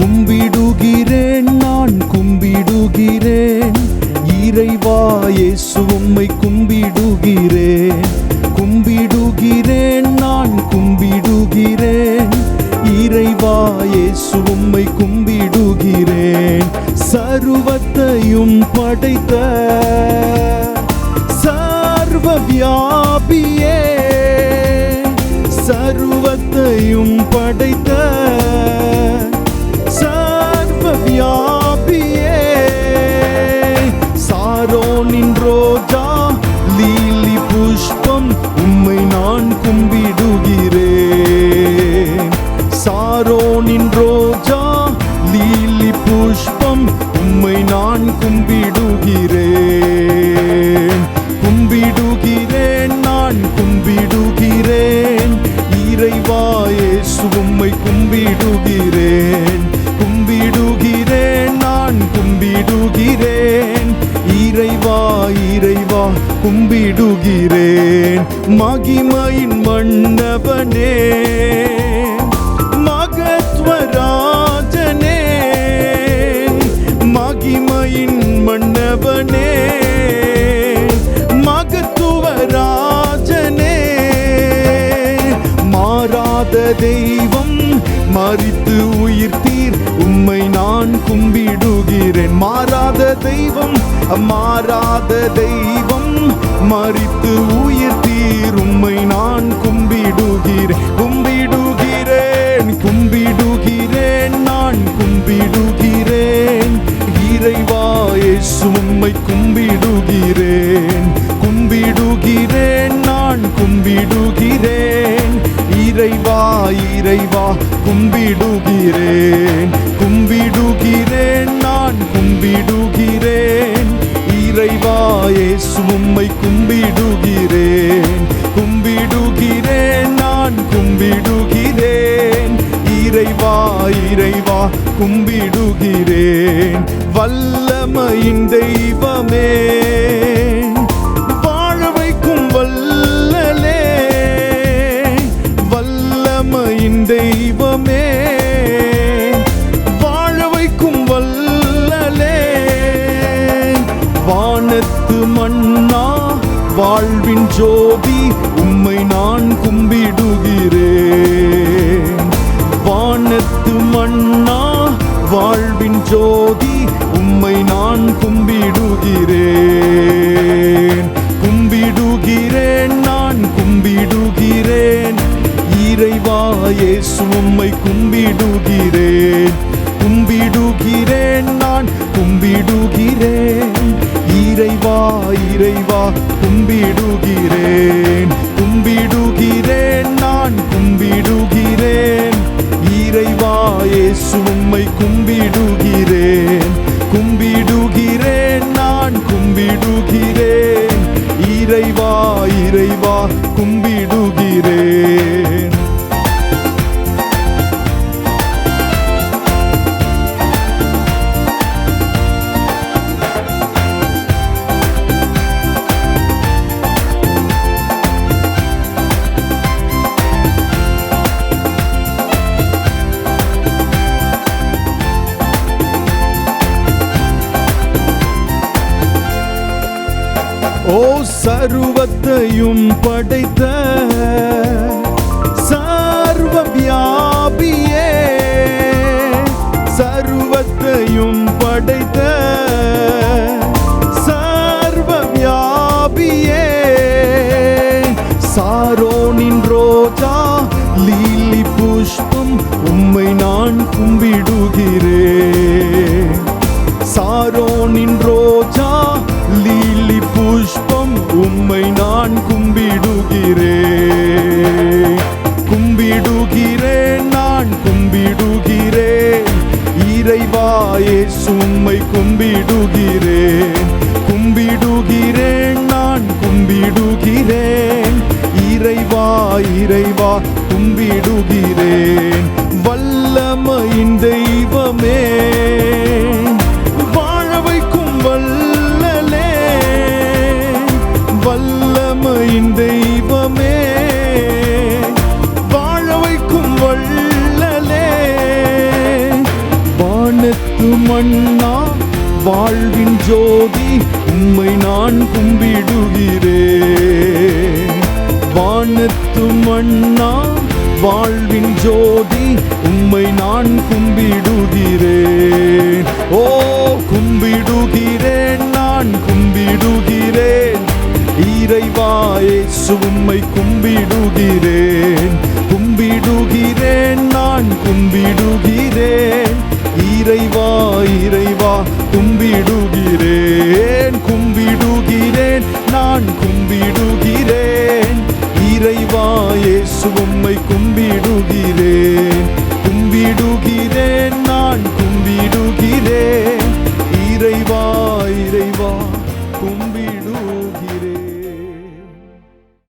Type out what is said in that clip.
கும்பிடுகிறேன், நான் கும்பிடுகிறேன். இறைவா இயேசு உம்மை கும்பிடுகிறேன். கும்பிடுகிறேன், நான் கும்பிடுகிறேன். இறைவா இயேசு உம்மை கும்பிடுகிறேன். சர்வத்தையும் படைத்த சர்வ வியாபியே, சர்வத்தையும் படைத்த சர்வ வியாபியே, சாரோனின் ரோஜா லீலி புஷ்பம் உம்மை நான் கும்பிடுகிறேன். சாரோனின் ரோஜா லீலி புஷ்பம் உம்மை நான் கும்பிடுகிறேன். கும்பிடுகிறேன், நான் கும்பிடுகிறேன். இறைவா இயேசு உம்மை கும்பிடுகிறேன். கும்பிடுகிறேன், நான் கும்பிடுகிறேன். இறைவா இறைவா கும்பிடுகிறேன். மகிமையின் மன்னவனே, மகத்வராஜனே, மகிமையின் மன்னவனே, மகத்துவராஜனே, மாறாத தெய்வம் மரித்து உயிர்த்தீர் உம்மை நான் கும்பிடுகிறேன். மாறாத தெய்வம், மாறாத தெய்வம் மரித்து உயிர்த்தீர் உம்மை நான் கும்பிடுகிறேன். கும்பிடுகிறேன், கும்பிடுகிறேன், நான் கும்பிடுகிறேன். இறைவா இயேசு உம்மை கும்பிடுகிறேன். கும்பிடுகிறேன், நான் கும்பிடுகிறேன். இறைவா இறைவா கும்பிடுகிறேன். கும்பிடுகிறேன், நான் கும்பிடுகிறேன். இறைவா இயேசு உம்மை கும்பிடுகிறேன். கும்பிடுகிறேன், நான் கும்பிடுகிறேன். இறைவா இறைவா கும்பிடுகிறேன். வல்லமையின் தெய்வமே, வாழ வைக்கும் வல்லலே, வல்லமையின் தெய்வமே, வாழ வைக்கும் வல்லலே, வானத்து மன்னா வாழ்வின் ஜோதி உம்மை நான் கும்பிடுகிறேன். வானத்து மன்னா வாழ்வின் ஜோதி உம்மை நான் கும்பிடுகிறேன். கும்பிடுகிறேன், நான் கும்பிடுகிறேன். இறைவா இயேசு உம்மை கும்பிடுகிறேன். கும்பிடுகிறேன், நான் கும்பிடுகிறேன். இறைவா இறைவா கும்பிடுகிறேன். கும்பிடுகிறேன், நான் கும்பிடுகிறேன். இறைவா இயேசு உம்மை கும்பிடுகிறேன். கும்பிடுகிறேன், நான் கும்பிடுகிறேன். இறைவா இறைவா கும்பிடுகிறேன். ஓ சர்வத்தையும் படைத்த சர்வ வியாபியே, சர்வத்தையும் படைத்த சர்வ வியாபியே, சாரோனின் ரோஜா லீலி புஷ்பம் உம்மை நான் கும்பிடுகிறேன். சாரோனின் ரோஜா லீலி புஷ்பம் உம்மை நான் கும்பிடுகிறேன். கும்பிடுகிறேன், நான் கும்பிடுகிறேன். இறைவா இயேசு உம்மை கும்பிடுகிறேன். கும்பிடுகிறேன், நான் கும்பிடுகிறேன். இறைவா இறைவா கும்பிடுகிறேன். வல்லமையின் தெய்வமே, வாழ வைக்கும் வல்லலே, வல்லமையின் தெய்வமே, வாழ வைக்கும் வல்லலே, மன்னா வாழ்வின் ஜோதி உம்மை நான் கும்பிடுகிறேன். வானத்து மன்னா வாழ்வின் ஜோதி உம்மை நான் கும்பிடுகிறேன். ஓ கும்பிடுகிறேன், நான் கும்பிடுகிறேன். இறைவா இயேசு உம்மை கும்பிடுகிறேன். கும்பிடுகிறேன், நான் கும்பிடுகிறேன். இறைவா இறைவா கும்பிடுகிறேன். கும்பிடுகிறேன், நான் கும்பிடுகிறேன். இறைவா இயேசு உம்மை கும்பிடுகிறேன். கும்பிடுகிறேன், நான் கும்பிடுகிறேன். இறைவா இறைவா கும்பிடுகிறேன்.